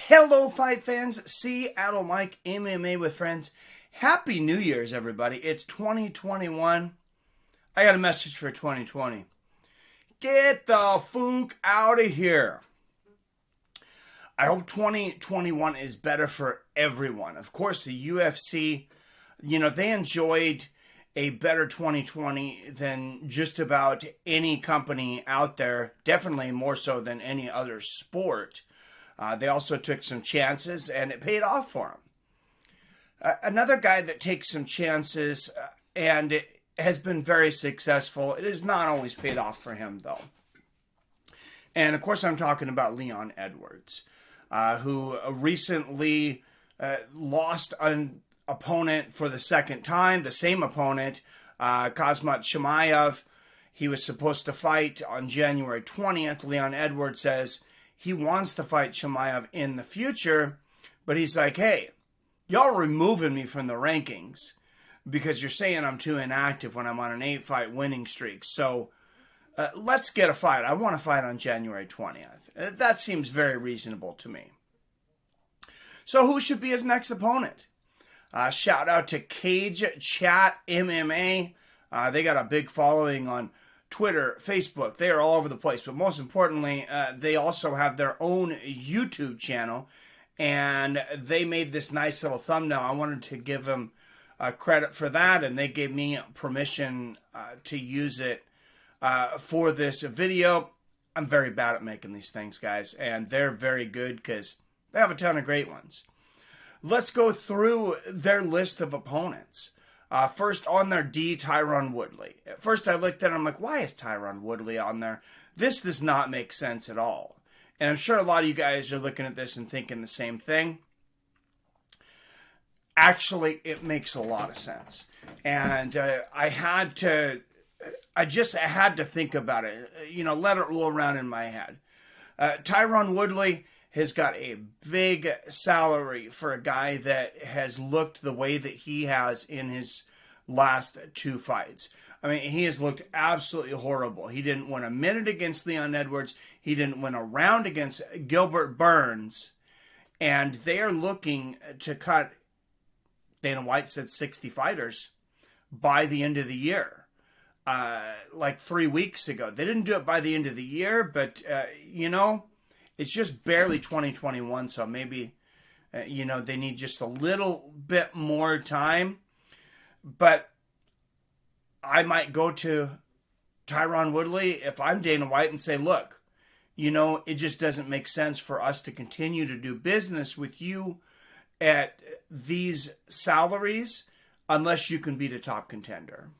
Hello, fight fans. Seattle Mike, MMA with friends. Happy New Year's, everybody. It's 2021. I got a message for 2020. Get the fook out of here. I hope 2021 is better for everyone. Of course, the UFC, they enjoyed a better 2020 than just about any company out there. Definitely more so than any other sport. They also took some chances, and it paid off for them. Another guy that takes some chances and it has been very successful. It has not always paid off for him, though. And, of course, I'm talking about Leon Edwards, who recently lost an opponent for the second time, the same opponent, Khazmat Chimaev. He was supposed to fight on January 20th. Leon Edwards says he wants to fight Chimaev in the future, but he's like, hey, y'all are removing me from the rankings because you're saying I'm too inactive when I'm on an 8-fight winning streak. So let's get a fight. I want to fight on January 20th. That seems very reasonable to me. So who should be his next opponent? Shout out to Cage Chat MMA. They got a big following on Twitter, Facebook. They are all over the place. But most importantly, they also have their own YouTube channel. And they made this nice little thumbnail. I wanted to give them credit for that. And they gave me permission to use it for this video. I'm very bad at making these things, guys. And they're very good because they have a ton of great ones. Let's go through their list of opponents. First on their D, Tyron Woodley. At first I looked at it, I'm like, why is Tyron Woodley on there? This does not make sense at all. And I'm sure a lot of you guys are looking at this and thinking the same thing. Actually, it makes a lot of sense. And I just had to think about it. Let it roll around in my head. Tyron Woodley has got a big salary for a guy that has looked the way that he has in his last 2 fights. I mean, he has looked absolutely horrible. He didn't win a minute against Leon Edwards. He didn't win a round against Gilbert Burns. And they are looking to cut, Dana White said 60 fighters by the end of the year. Like 3 weeks ago. They didn't do it by the end of the year, but, it's just barely 2021, so maybe, they need just a little bit more time. But I might go to Tyron Woodley if I'm Dana White and say, look, it just doesn't make sense for us to continue to do business with you at these salaries unless you can beat a top contender.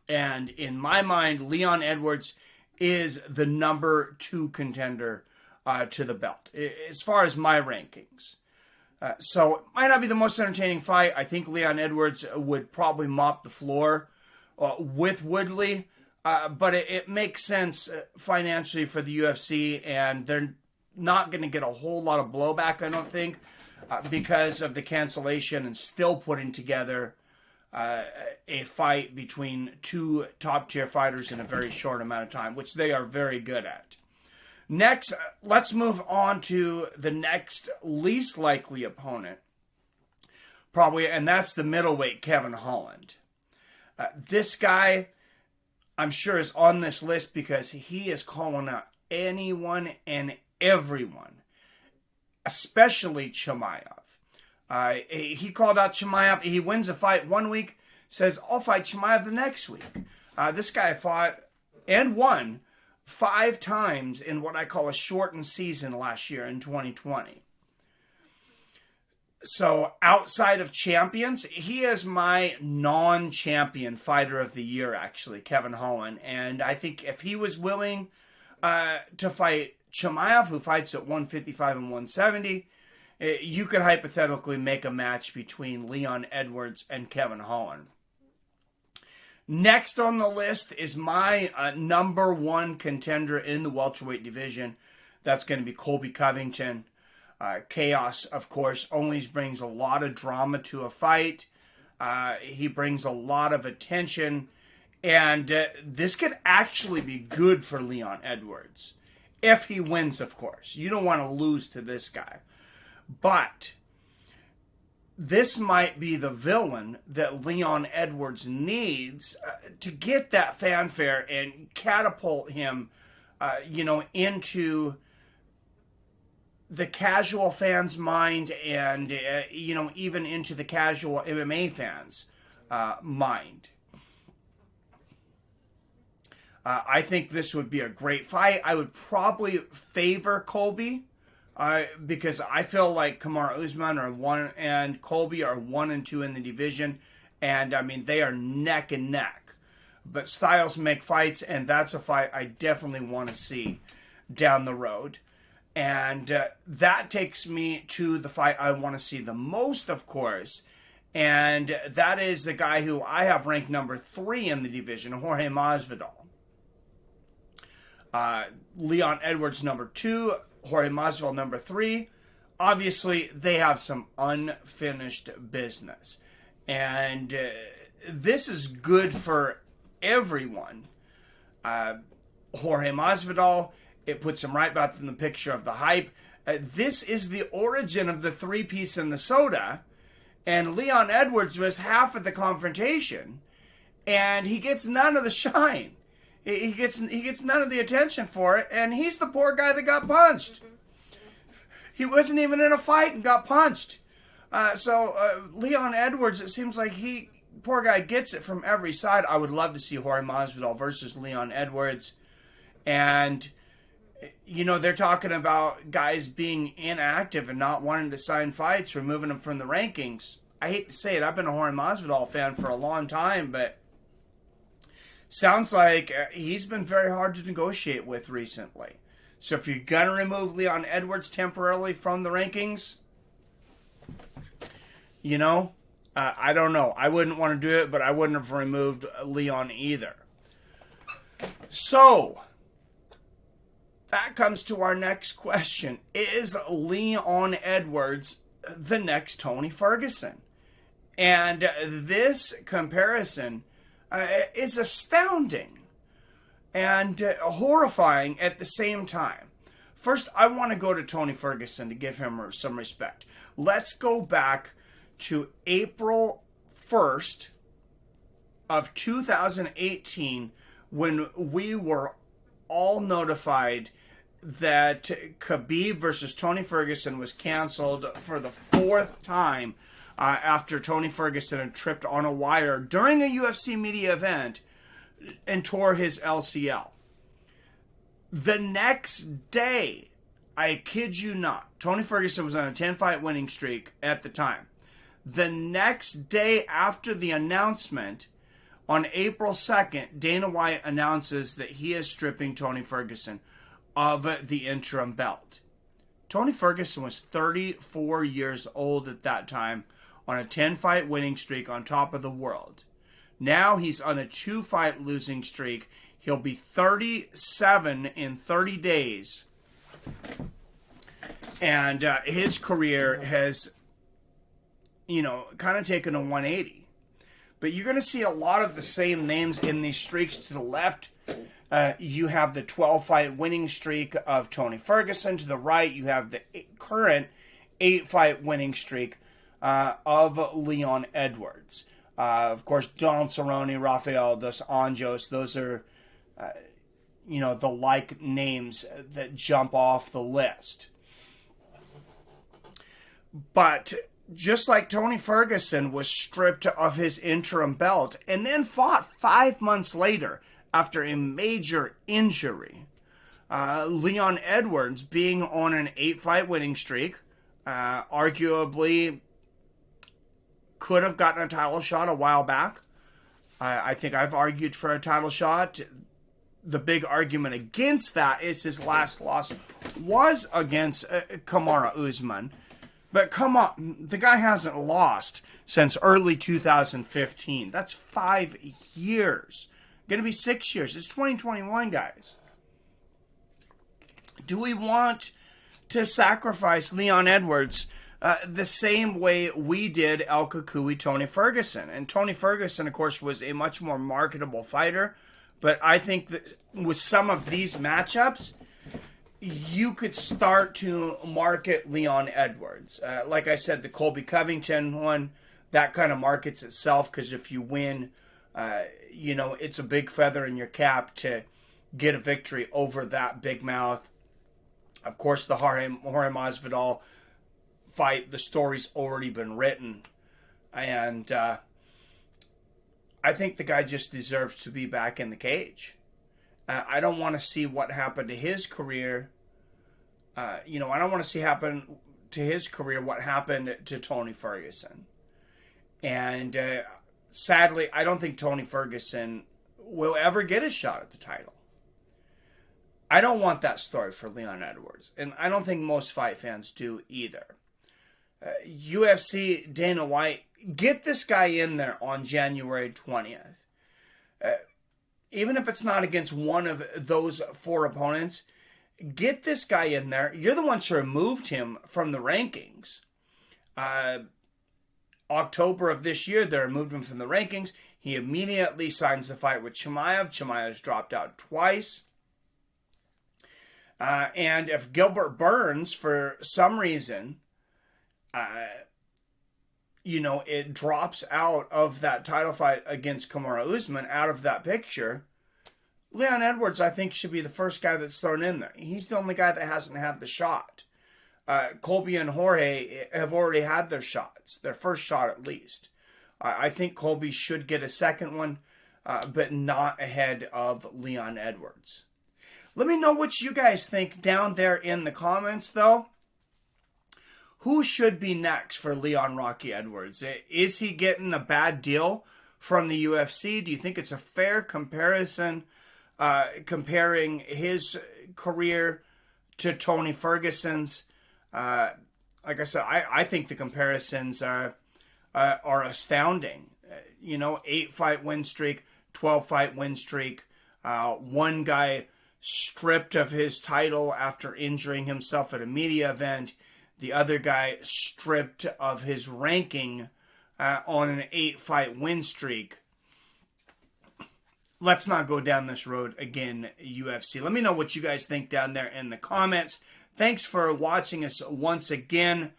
And in my mind, Leon Edwards is the number 2 contender to the belt, as far as my rankings. So it might not be the most entertaining fight. I think Leon Edwards would probably mop the floor with Woodley, but it makes sense financially for the UFC, and they're not going to get a whole lot of blowback, I don't think, because of the cancellation and still putting together a fight between 2 top-tier fighters in a very short amount of time, which they are very good at. Next, let's move on to the next least likely opponent, probably, and that's the middleweight Kevin Holland. This guy, I'm sure, is on this list because he is calling out anyone and everyone, especially Chimaev. He called out Chimaev. He wins a fight 1 week, says, I'll fight Chimaev the next week. This guy fought and won 5 times in what I call a shortened season last year in 2020. So outside of champions, he is my non-champion fighter of the year, actually, Kevin Holland. And I think if he was willing to fight Chimaev, who fights at 155 and 170, you could hypothetically make a match between Leon Edwards and Kevin Holland. Next on the list is my number 1 contender in the welterweight division. That's going to be Colby Covington. Chaos, of course, always brings a lot of drama to a fight. He brings a lot of attention. And this could actually be good for Leon Edwards. If he wins, of course. You don't want to lose to this guy. But this might be the villain that Leon Edwards needs to get that fanfare and catapult him, into the casual fan's mind and, even into the casual MMA fan's mind. I think this would be a great fight. I would probably favor Colby because I feel like Kamaru Usman and Colby are 1 and 2 in the division. And, they are neck and neck. But styles make fights, and that's a fight I definitely want to see down the road. And that takes me to the fight I want to see the most, of course. And that is the guy who I have ranked number 3 in the division, Jorge Masvidal. Leon Edwards number 2, Jorge Masvidal number 3. Obviously, they have some unfinished business. And this is good for everyone. Jorge Masvidal, it puts him right back in the picture of the hype. This is the origin of the 3-piece in the soda. And Leon Edwards was half of the confrontation. And he gets none of the shine. He gets none of the attention for it, and he's the poor guy that got punched. He wasn't even in a fight and got punched. So Leon Edwards, it seems like poor guy gets it from every side. I would love to see Jorge Masvidal versus Leon Edwards. And, they're talking about guys being inactive and not wanting to sign fights, removing them from the rankings. I hate to say it, I've been a Jorge Masvidal fan for a long time, but sounds like he's been very hard to negotiate with recently. So if you're going to remove Leon Edwards temporarily from the rankings, I don't know. I wouldn't want to do it, but I wouldn't have removed Leon either. So, that comes to our next question. Is Leon Edwards the next Tony Ferguson? And this comparison is astounding and horrifying at the same time. First, I want to go to Tony Ferguson to give him some respect. Let's go back to April 1st of 2018 when we were all notified that Khabib versus Tony Ferguson was canceled for the 4th time after Tony Ferguson had tripped on a wire during a UFC media event and tore his LCL. The next day, I kid you not, Tony Ferguson was on a 10-fight winning streak at the time. The next day after the announcement, on April 2nd, Dana White announces that he is stripping Tony Ferguson of the interim belt. Tony Ferguson was 34 years old at that time, on a 10-fight winning streak on top of the world. Now he's on a 2-fight losing streak. He'll be 37 in 30 days. And his career has, kind of taken a 180. But you're going to see a lot of the same names in these streaks to the left. You have the 12-fight winning streak of Tony Ferguson. To the right, you have the current 8-fight winning streak of Leon Edwards. Of course, Donald Cerrone, Rafael dos Anjos, those are, the like names that jump off the list. But just like Tony Ferguson was stripped of his interim belt and then fought 5 months later after a major injury, Leon Edwards, being on an 8-fight winning streak, arguably could have gotten a title shot a while back. I think I've argued for a title shot. The big argument against that is his last loss was against Kamaru Usman. But come on, the guy hasn't lost since early 2015. That's 5 years. Going to be 6 years. It's 2021, guys. Do we want to sacrifice Leon Edwards the same way we did El Cucuy Tony Ferguson? And Tony Ferguson, of course, was a much more marketable fighter. But I think that with some of these matchups, you could start to market Leon Edwards. Like I said, the Colby Covington one, that kind of markets itself, because if you win, it's a big feather in your cap to get a victory over that big mouth. Of course, the Jorge Masvidal fight, the story's already been written. And I think the guy just deserves to be back in the cage. I don't want to see what happened to his career. I don't want to see happen to his career what happened to Tony Ferguson. And sadly, I don't think Tony Ferguson will ever get a shot at the title. I don't want that story for Leon Edwards. And I don't think most fight fans do either. UFC, Dana White, get this guy in there on January 20th. Even if it's not against one of those 4 opponents, get this guy in there. You're the ones who removed him from the rankings. October of this year, they removed him from the rankings. He immediately signs the fight with Chimaev. Chimaev's dropped out twice. And if Gilbert Burns, for some reason, it drops out of that title fight against Kamaru Usman, out of that picture, Leon Edwards, I think, should be the first guy that's thrown in there. He's the only guy that hasn't had the shot. Colby and Jorge have already had their shots, their first shot at least. I think Colby should get a second one, but not ahead of Leon Edwards. Let me know what you guys think down there in the comments, though. Who should be next for Leon Rocky Edwards? Is he getting a bad deal from the UFC? Do you think it's a fair comparison, comparing his career to Tony Ferguson's? Like I said, I think the comparisons are astounding. 8-fight win streak, 12-fight win streak. One guy stripped of his title after injuring himself at a media event. The other guy stripped of his ranking on an 8-fight win streak. Let's not go down this road again, UFC. Let me know what you guys think down there in the comments. Thanks for watching us once again.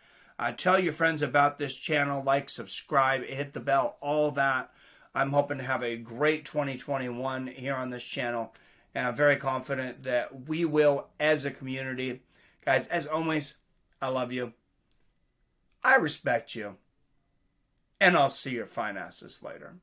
Tell your friends about this channel. Like, subscribe, hit the bell, all that. I'm hoping to have a great 2021 here on this channel. And I'm very confident that we will as a community. Guys, as always, I love you. I respect you. And I'll see your fine asses later.